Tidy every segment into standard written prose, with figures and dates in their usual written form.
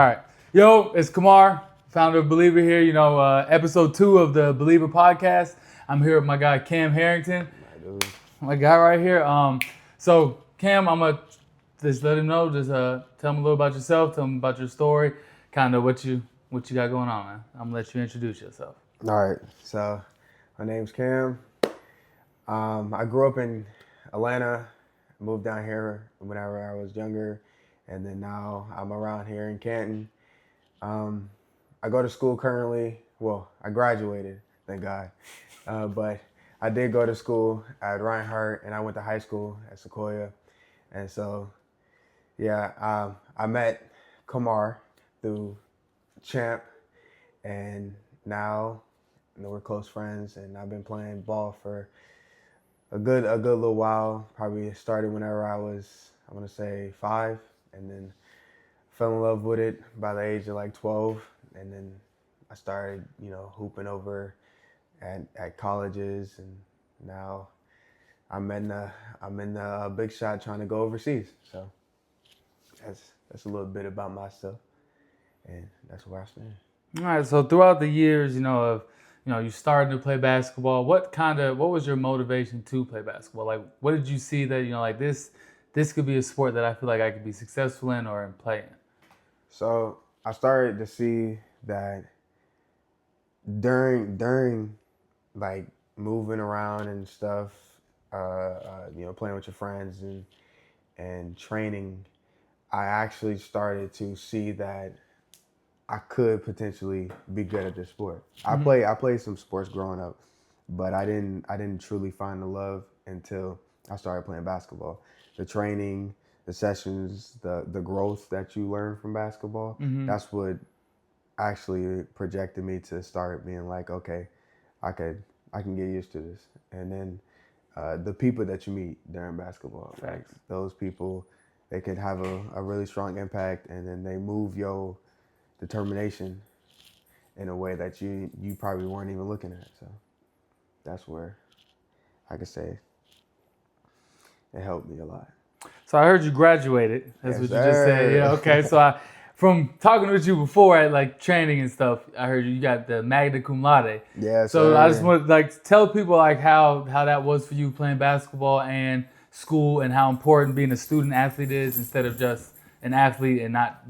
All right. Yo, it's Kamar, founder of BELVR here. Episode 2 of the BELVR podcast. I'm here with my guy, Kam Harrington. My guy right here. So, Kam, I'm going to just let him know. Just tell him a little about yourself. Tell him about your story. Kind of what you got going on, man. I'm going to let you introduce yourself. All right. So, my name's Kam. I grew up in Atlanta. Moved down here whenever I was younger. And then now I'm around here in Canton. I go to school currently. Well, I graduated, thank God. But I did go to school at Reinhardt, and I went to high school at Sequoia. And so, yeah, I met Kamar through Champ, and now we're close friends. And I've been playing ball for a good little while. Probably started whenever I was, I want to say 5. And then fell in love with it by the age of like 12. And then I started, hooping over at colleges. And now I'm in the big shot trying to go overseas. So that's a little bit about myself. And that's where I stand. All right. So throughout the years, you started to play basketball. What was your motivation to play basketball? Like, what did you see that, this could be a sport that I feel like I could be successful in or in playing? So I started to see that during like moving around and stuff, playing with your friends and training, I actually started to see that I could potentially be good at this sport. Mm-hmm. I played some sports growing up, but I didn't truly find the love until I started playing basketball. The training, the sessions, the growth that you learn from basketball, Mm-hmm. that's what actually projected me to start being like, okay, I can get used to this. And then the people that you meet during basketball, like those people, they can have a really strong impact, and then they move your determination in a way that you probably weren't even looking at. So that's where I could say it helped me a lot. So I heard you graduated. That's Yes, what you just said. Yeah, okay. So from talking with you before at like training and stuff, I heard you got the magna cum laude. Yeah. So I just want to tell people how that was for you playing basketball and school, and how important being a student athlete is instead of just an athlete and not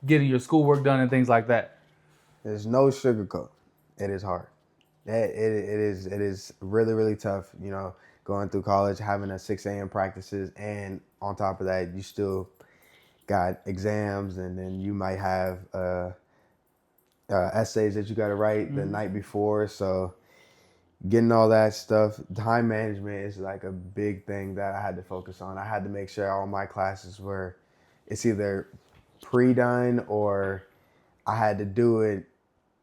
getting your schoolwork done and things like that. There's no sugarcoat. It is hard. It is really, really tough, going through college, having a 6 a.m. practices, and on top of that, you still got exams, and then you might have essays that you got to write the night before. So getting all that stuff, time management is like a big thing that I had to focus on. I had to make sure all my classes it's either pre-done or I had to do it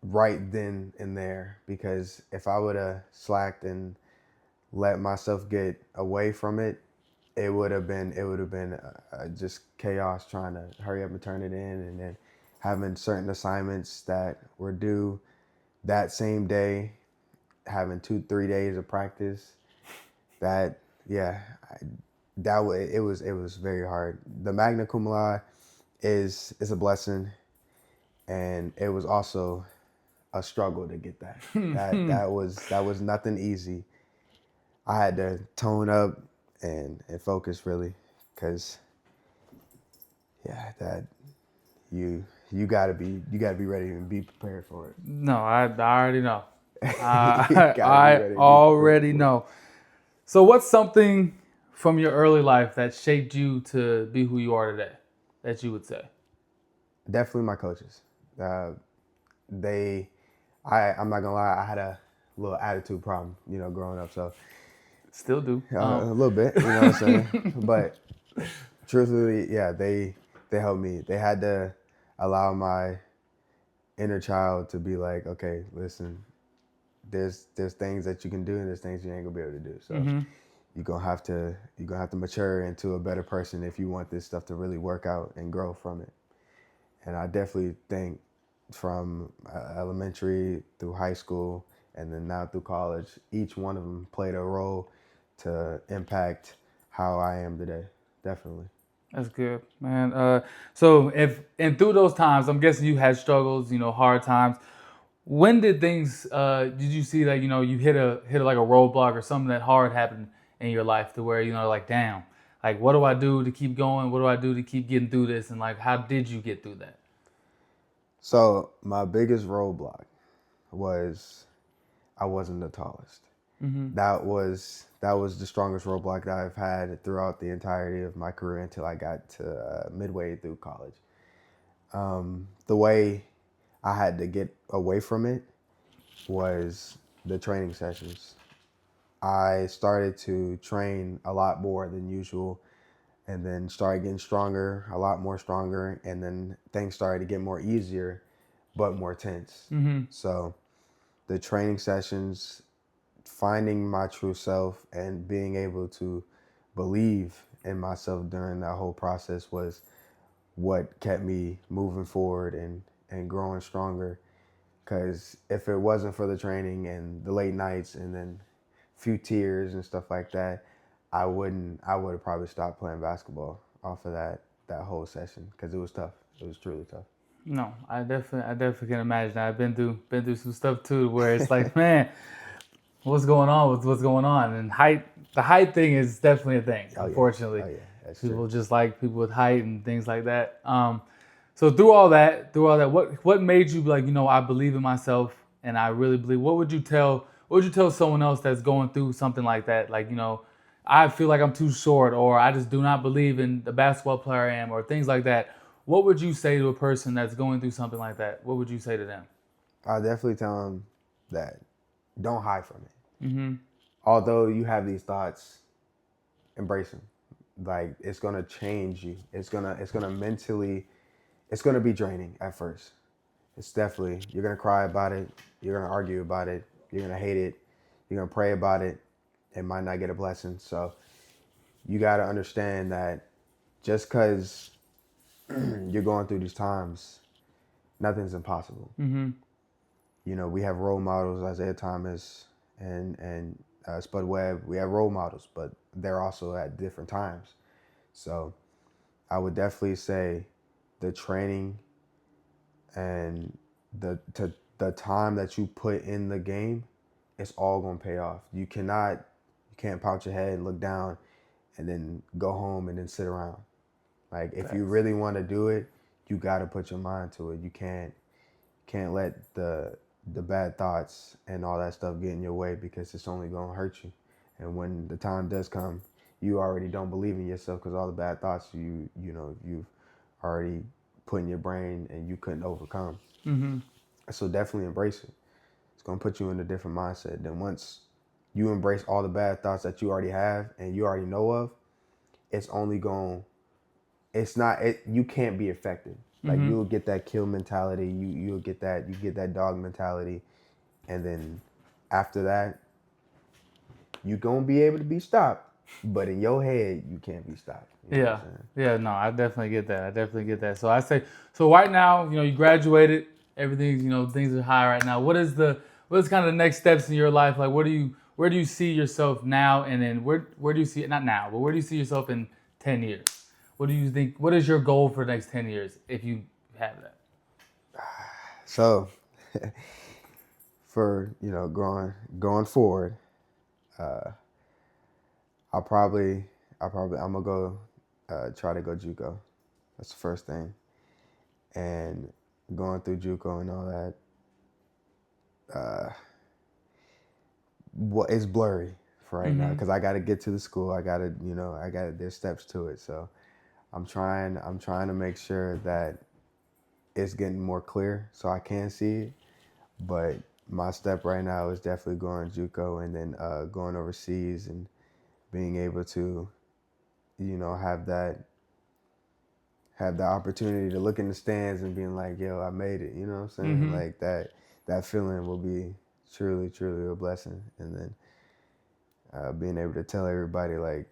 right then and there, because if I would have slacked and let myself get away from it, it would have been just chaos trying to hurry up and turn it in, and then having certain assignments that were due that same day, having 2-3 days of practice. It was very hard. The magna cum laude is a blessing, and it was also a struggle to get that. That was nothing easy. I had to tone up and focus really, because you gotta be ready and be prepared for it. No, I already know. I already know. So what's something from your early life that shaped you to be who you are today, that you would say? Definitely my coaches. I'm not gonna lie, I had a little attitude problem, growing up. So still do. A little bit, you know what I'm saying? But truthfully, yeah, they helped me. They had to allow my inner child to be like, okay, listen, there's things that you can do, and there's things you ain't gonna be able to do. So you're gonna have to mature into a better person if you want this stuff to really work out and grow from it. And I definitely think from elementary through high school and then now through college, each one of them played a role to impact how I am today. Definitely. That's good, man. So if and through those times, I'm guessing you had struggles, hard times. When did things? Did you see that you hit like a roadblock or something that hard happened in your life to where like damn, like what do I do to keep going? What do I do to keep getting through this? And like how did you get through that? So my biggest roadblock was I wasn't the tallest. That was the strongest roadblock that I've had throughout the entirety of my career until I got to midway through college. The way I had to get away from it was the training sessions. I started to train a lot more than usual and then started getting stronger, a lot more stronger, and then things started to get more easier but more tense. So the training sessions, finding my true self and being able to believe in myself during that whole process was what kept me moving forward and growing stronger. Because if it wasn't for the training and the late nights and then a few tears and stuff like that, I would have probably stopped playing basketball off of that whole session because it was tough. It was truly tough. No, I definitely can imagine. I've been through some stuff too, where it's like, man, what's going on with what's going on? And the height thing is definitely a thing. Unfortunately, That's people true. just like people with height and things like that. So through all that, what made you be like, I believe in myself and I really believe. What would you tell someone else that's going through something like that? Like, I feel like I'm too short, or I just do not believe in the basketball player I am, or things like that. What would you say to a person that's going through something like that? What would you say to them? I'll definitely tell them that don't hide from it. Although you have these thoughts, embrace them. Like it's gonna change you. It's gonna mentally, it's gonna be draining at first. It's definitely, you're gonna cry about it. You're gonna argue about it. You're gonna hate it. You're gonna pray about it. It might not get a blessing. So you gotta understand that just because you're going through these times, nothing's impossible. We have role models, Isaiah Thomas and Spud Webb. We have role models, but they're also at different times. So I would definitely say the training and the time that you put in the game, it's all gonna pay off. You can't pout your head and look down and then go home and then sit around. Like if you really want to do it, you got to put your mind to it. You can't let the bad thoughts and all that stuff get in your way because it's only gonna hurt you. And when the time does come, you already don't believe in yourself because all the bad thoughts you've already put in your brain and you couldn't overcome. So definitely embrace it. It's gonna put you in a different mindset. Then once you embrace all the bad thoughts that you already have and you already know of, it's only going. It's not. You can't be affected. Like you'll get that kill mentality. You get that dog mentality, and then after that, you gonna be able to be stopped. But in your head, you can't be stopped. You know what I'm saying? Yeah, no, I definitely get that. I definitely get that. So I say, so right now, you graduated, everything's, things are high right now. What is kind of the next steps in your life? Like, where do you see yourself now? And then where do you see it, not now, but where do you see yourself in 10 years? What do you think, what is your goal for the next 10 years if you have that? So, for, going forward, I'm gonna go try to go JUCO. That's the first thing. And going through JUCO and all that, it's blurry for right now because I got to get to the school. There's steps to it. So I'm trying to make sure that it's getting more clear so I can see it. But my step right now is definitely going JUCO and then going overseas and being able to, have the opportunity to look in the stands and being like, yo, I made it. You know what I'm saying? Like that feeling will be truly, truly a blessing. And then being able to tell everybody like,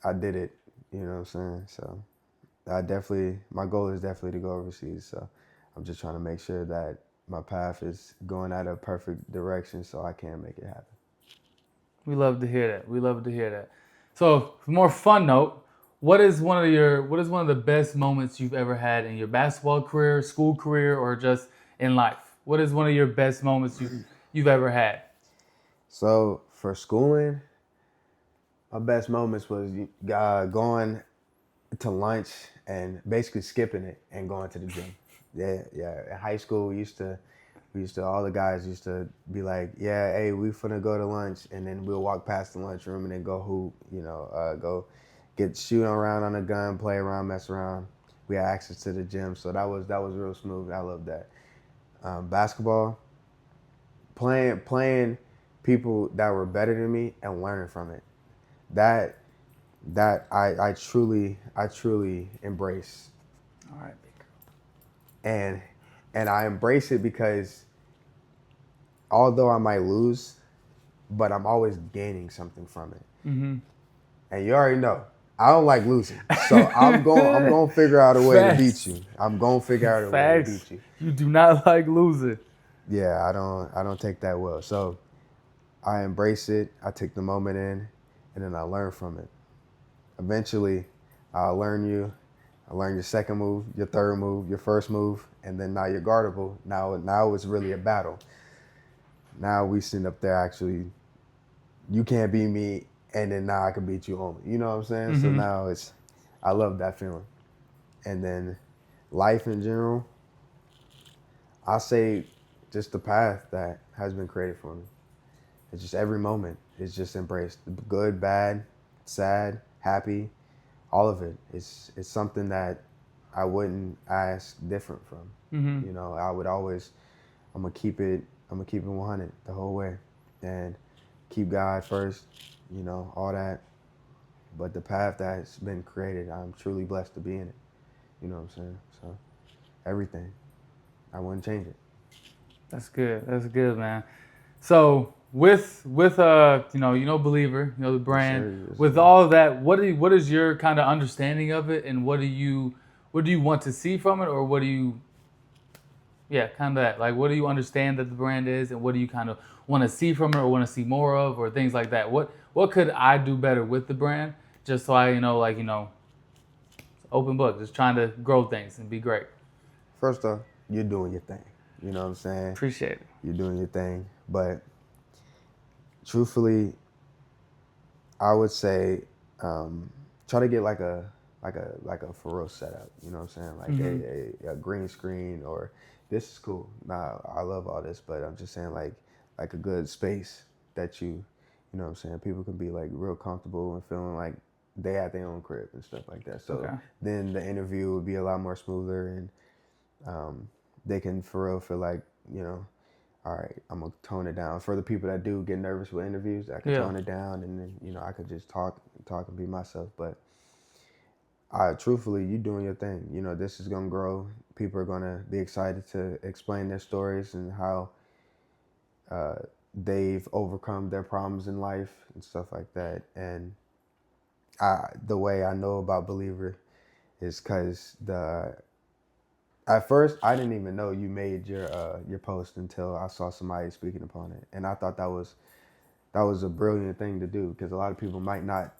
I did it. You know what I'm saying? So my goal is definitely to go overseas. So I'm just trying to make sure that my path is going at a perfect direction so I can make it happen. We love to hear that. We love to hear that. So, for more fun note, what is one of the best moments you've ever had in your basketball career, school career, or just in life? What is one of your best moments you've ever had? So for schooling, my best moments was going to lunch and basically skipping it and going to the gym. Yeah. In high school, we used to all the guys used to be like, yeah, hey, we finna go to lunch, and then we'll walk past the lunchroom and then go hoop, go get shooting around on a gun, play around, mess around. We had access to the gym, so that was real smooth. I love that. Basketball, playing people that were better than me and learning from it. That I truly embrace. All right. And I embrace it because although I might lose, but I'm always gaining something from it. Mm-hmm. And you already know I don't like losing, so I'm going to figure out a way to beat you. I'm going to figure out a way to beat you. You do not like losing. Yeah, I don't take that well. So I embrace it. I take the moment in, and then I learn from it. Eventually, I'll learn you. I learn your second move, your third move, your first move, and then now you're guardable. Now it's really a battle. Now we sitting up there actually, you can't beat me, and then now I can beat you only. You know what I'm saying? Mm-hmm. So now I love that feeling. And then life in general, I say just the path that has been created for me. It's just every moment is just embraced. Good, bad, sad, happy, all of it. It's something that I wouldn't ask different from. Mm-hmm. I would always, I'm gonna keep it 100 the whole way, and keep God first. All that. But the path that's been created, I'm truly blessed to be in it. You know what I'm saying? So everything, I wouldn't change it. That's good. That's good, man. So with Believer, the brand, Yes, sir. Yes, with sir. all of that, what is your kind of understanding of it, and what do you want to see from it, or what do you kind of that, like, what do you understand that the brand is, and what do you kind of want to see from it, or want to see more of, or things like that? What could I do better with the brand, just so I open book, just trying to grow things and be great. First off, you're doing your thing. You know what I'm saying? Appreciate it. You're doing your thing. But truthfully, I would say try to get like a for real setup. You know what I'm saying? Like a green screen, or this is cool. Nah, I love all this, but I'm just saying like a good space that you know what I'm saying, people can be like real comfortable and feeling like they at their own crib and stuff like that. So then the interview would be a lot more smoother, and they can for real feel like, all right, I'm gonna tone it down. For the people that do get nervous with interviews, I can tone it down, and then I could just talk and be myself. But truthfully, you doing your thing. This is gonna grow. People are gonna be excited to explain their stories and how they've overcome their problems in life and stuff like that. And the way I know about Believer is because at first, I didn't even know you made your post until I saw somebody speaking upon it, and I thought that was a brilliant thing to do, because a lot of people might not,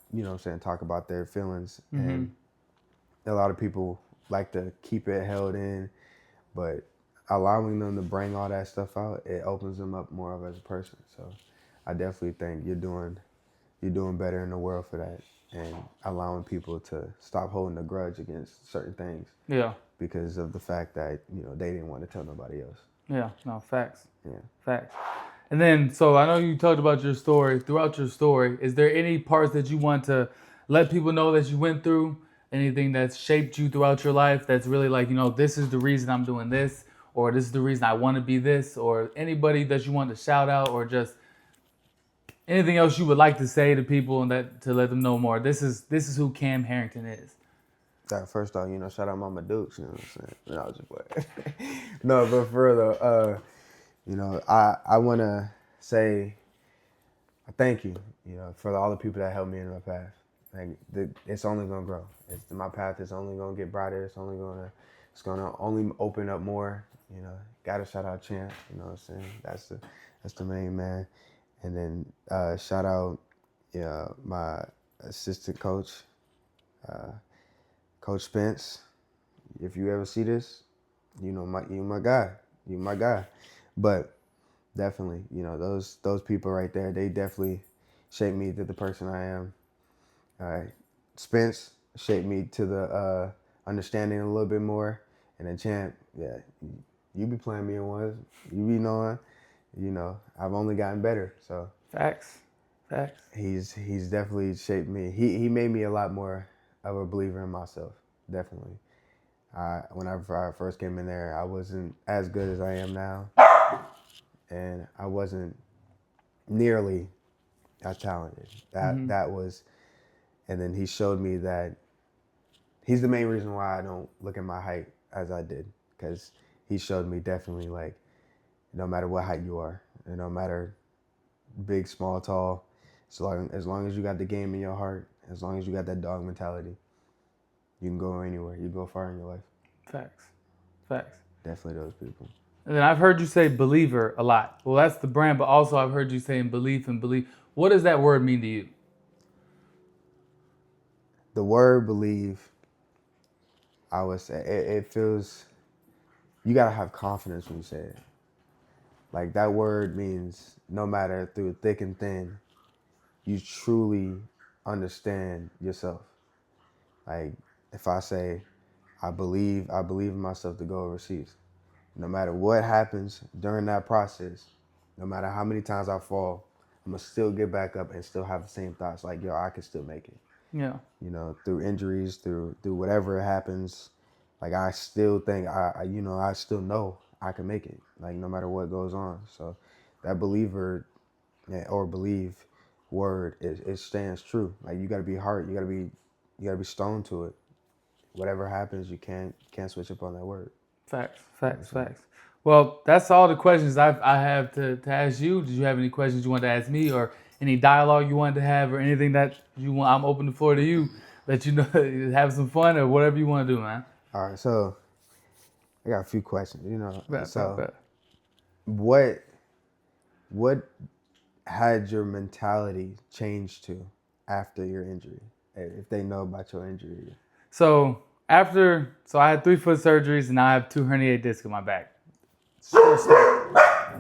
talk about their feelings, and a lot of people like to keep it held in, but allowing them to bring all that stuff out, it opens them up more of as a person. So I definitely think you're doing better in the world for that, and allowing people to stop holding a grudge against certain things. Yeah. Because of the fact that, they didn't want to tell nobody else. Yeah, no, facts. Yeah. Facts. And then, so I know you talked about your story. Throughout your story, is there any parts that you want to let people know that you went through? Anything that's shaped you throughout your life that's really like, this is the reason I'm doing this, or this is the reason I want to be this, or anybody that you want to shout out, or just anything else you would like to say to people and that to let them know more? This is who Kam Harrington is. First off, shout out Mama Dukes, you know what I'm saying? No, I was just playing. No, but for real though, I want to say thank you, for all the people that helped me in my path. Like, it's only gonna grow. My path is only gonna get brighter. It's gonna only open up more. Gotta shout out Champ. You know what I'm saying? That's the main man. And then shout out, my assistant coach. Coach Spence, if you ever see this, you my guy. You my guy. But definitely, those people right there, they definitely shaped me to the person I am. All right. Spence shaped me to the understanding a little bit more. And then Champ, yeah, you be playing me in ones. You be knowing, I've only gotten better. So Facts. he's definitely shaped me. He made me a lot more of a believer in myself. Definitely. Whenever I first came in there, I wasn't as good as I am now. And I wasn't nearly as talented. That was, and then he showed me that he's the main reason why I don't look at my height as I did, because he showed me definitely, like, no matter what height you are, and no matter big, small, tall, as long as you got the game in your heart, as long as you got that dog mentality, you can go anywhere. You go far in your life. Facts. Definitely those people. And then I've heard you say believer a lot. Well, that's the brand, but also I've heard you saying belief and believe. What does that word mean to you? The word believe, I would say, it feels, you got to have confidence when you say it. Like, that word means no matter through thick and thin, you truly understand yourself. Like, if I say, I believe in myself to go overseas. No matter what happens during that process, no matter how many times I fall, I'm going to still get back up and still have the same thoughts. Like, yo, I can still make it. Yeah. Through injuries, through whatever happens, like, I still think, I still know I can make it, like, no matter what goes on. So that believer or believe word, it stands true. Like, you got to be hard. You got to be stoned to it. Whatever happens, you can't switch up on that word. Facts. Well, that's all the questions I have to ask you. Did you have any questions you wanted to ask me, or any dialogue you wanted to have, or anything that you want? I'm open the floor to you. Let you know, have some fun, or whatever you want to do, man. All right, so I got a few questions. Bet. What had your mentality changed to after your injury? If they know about your injury. So I had 3-foot surgeries, and now I have 2 herniated discs in my back. Short story.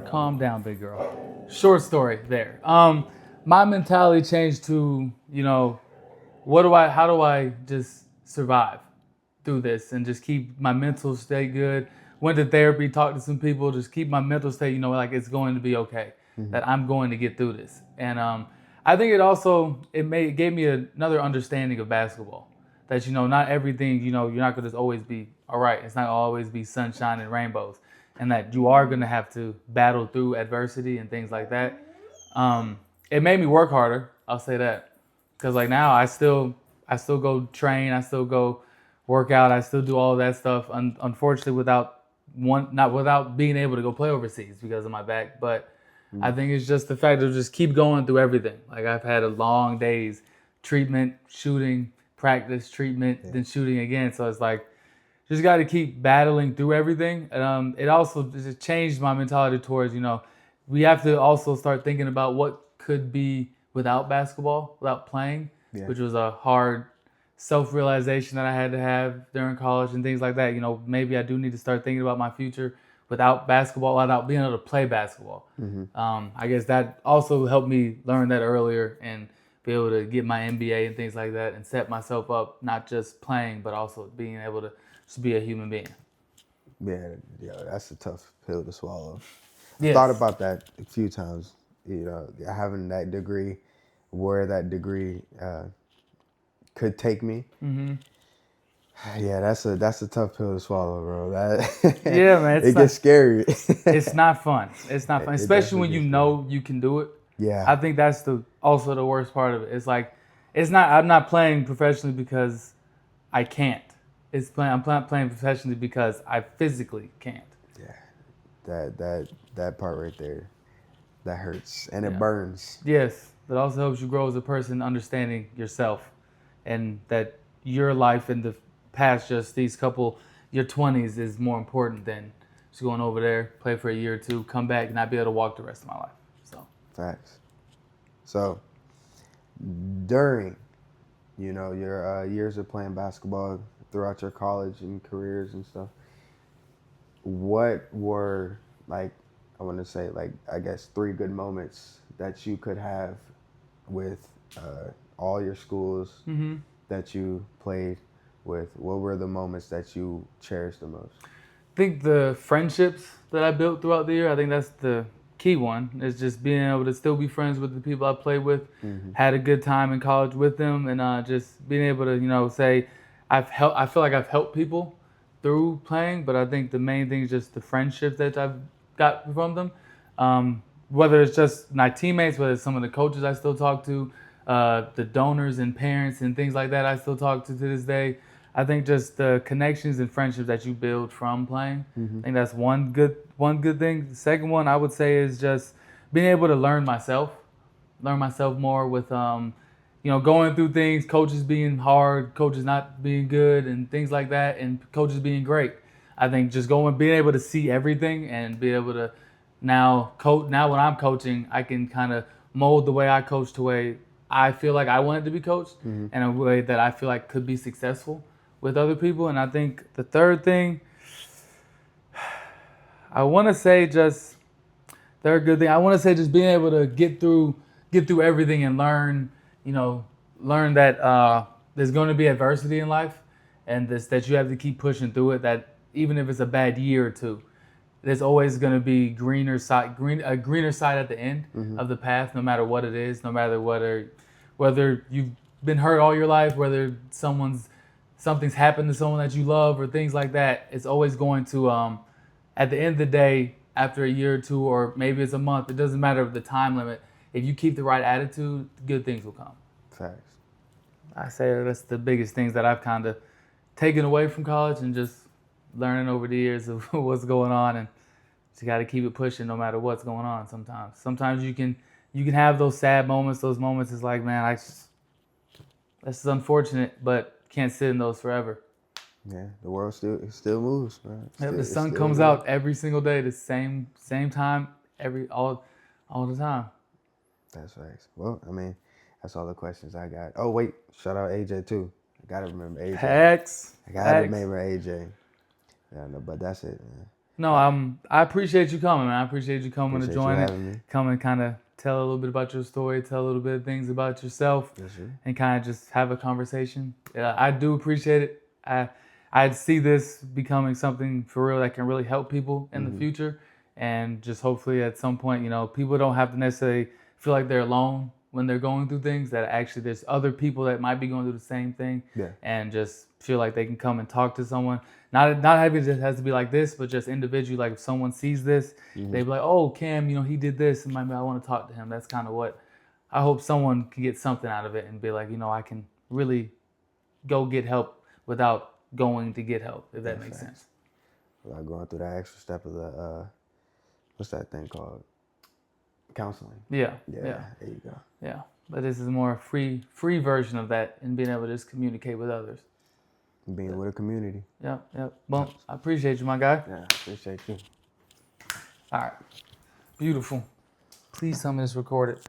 Calm down, big girl. Short story there. My mentality changed to, how do I just survive through this and just keep my mental state good. Went to therapy, talked to some people, just keep my mental state, like it's going to be okay, that I'm going to get through this. And I think it gave me another understanding of basketball. That, not everything, you're not going to always be all right. It's not always be sunshine and rainbows. And that you are going to have to battle through adversity and things like that. It made me work harder. I'll say that. Because like now I still go train. I still go work out. I still do all of that stuff. Unfortunately, without being able to go play overseas because of my back. But I think it's just the fact of just keep going through everything. Like I've had a long days, treatment, shooting, practice, treatment, then shooting again. So it's like, just got to keep battling through everything. It also just changed my mentality towards, we have to also start thinking about what could be without basketball, without playing, which was a hard self-realization that I had to have during college and things like that. Maybe I do need to start thinking about my future without basketball, without being able to play basketball. I guess that also helped me learn that earlier and be able to get my MBA and things like that and set myself up, not just playing, but also being able to just be a human being. Yeah, that's a tough pill to swallow. Yes. Thought about that a few times, having that degree, where that degree could take me. Yeah, that's a tough pill to swallow, bro. Yeah, man. It gets scary. It's not fun. It's not fun, especially when you know you can do it. Yeah. I think that's also the worst part of it. It's like, I'm not playing professionally because I can't. I'm playing professionally because I physically can't. Yeah. That part right there, that hurts and it burns. Yes, but also helps you grow as a person, understanding yourself, and that your life in the past, just your 20s, is more important than just going over there, play for a year or two, come back, and not be able to walk the rest of my life. So. Facts. So, during you know, your years of playing basketball throughout your college and careers and stuff, what were, like, I want to say, like, I guess 3 good moments that you could have with all your schools that you played with? What were the moments that you cherished the most? I think the friendships that I built throughout the year, I think that's the key one, is just being able to still be friends with the people I played with, had a good time in college with them, and just being able to, you know, say I feel like I've helped people through playing, but I think the main thing is just the friendships that I've got from them. Whether it's just my teammates, whether it's some of the coaches I still talk to, the donors and parents and things like that I still talk to this day. I think just the connections and friendships that you build from playing. I think that's one good thing. The second one I would say is just being able to learn myself more with you know, going through things, coaches being hard, coaches not being good, and things like that, and coaches being great. I think just being able to see everything and be able to now when I'm coaching, I can kind of mold the way I coach to way I feel like I want it to be coached, and a way that I feel like could be successful with other people. And I think the third thing, I want to say just third good thing, I want to say just being able to get through everything and learn that there's going to be adversity in life, and that you have to keep pushing through it. That even if it's a bad year or two, there's always going to be a greener side at the end of the path, no matter what it is, no matter whether you've been hurt all your life, whether something's happened to someone that you love or things like that. It's always going to, at the end of the day, after a year or two, or maybe it's a month, it doesn't matter the time limit. If you keep the right attitude, good things will come. Facts. I say that's the biggest things that I've kind of taken away from college, and just learning over the years of what's going on, and you got to keep it pushing no matter what's going on. Sometimes you can have those sad moments. Those moments is like, man, that's unfortunate, but can't sit in those forever. Yeah, the world still moves, man. The sun comes out every single day, the same time, all the time. That's facts. Well, I mean, that's all the questions I got. Oh wait, shout out AJ too. I gotta remember AJ. Facts. I gotta remember AJ. Yeah, no, but that's it, man. No, I appreciate you coming, man. I appreciate you coming to join it. Come and kind of tell a little bit about your story, tell a little bit of things about yourself, and kind of just have a conversation. I do appreciate it. I see this becoming something for real that can really help people in the future, and just hopefully at some point, you know, people don't have to necessarily feel like they're alone when they're going through things, that actually there's other people that might be going through the same thing, and just feel like they can come and talk to someone. Not having it has to be like this, but just individually, like if someone sees this, they'd be like, oh, Cam, you know, he did this, and maybe I want to talk to him. That's kind of what I hope someone can get something out of it, and be like, you know, I can really go get help without going to get help, if that makes sense. Without going through that extra step of the, what's that thing called? Counseling. Yeah. There you go. Yeah, but this is more a free version of that, and being able to just communicate with others. Being with a community. Yep. Well, I appreciate you, my guy. Yeah, I appreciate you. All right. Beautiful. Please tell me this recorded.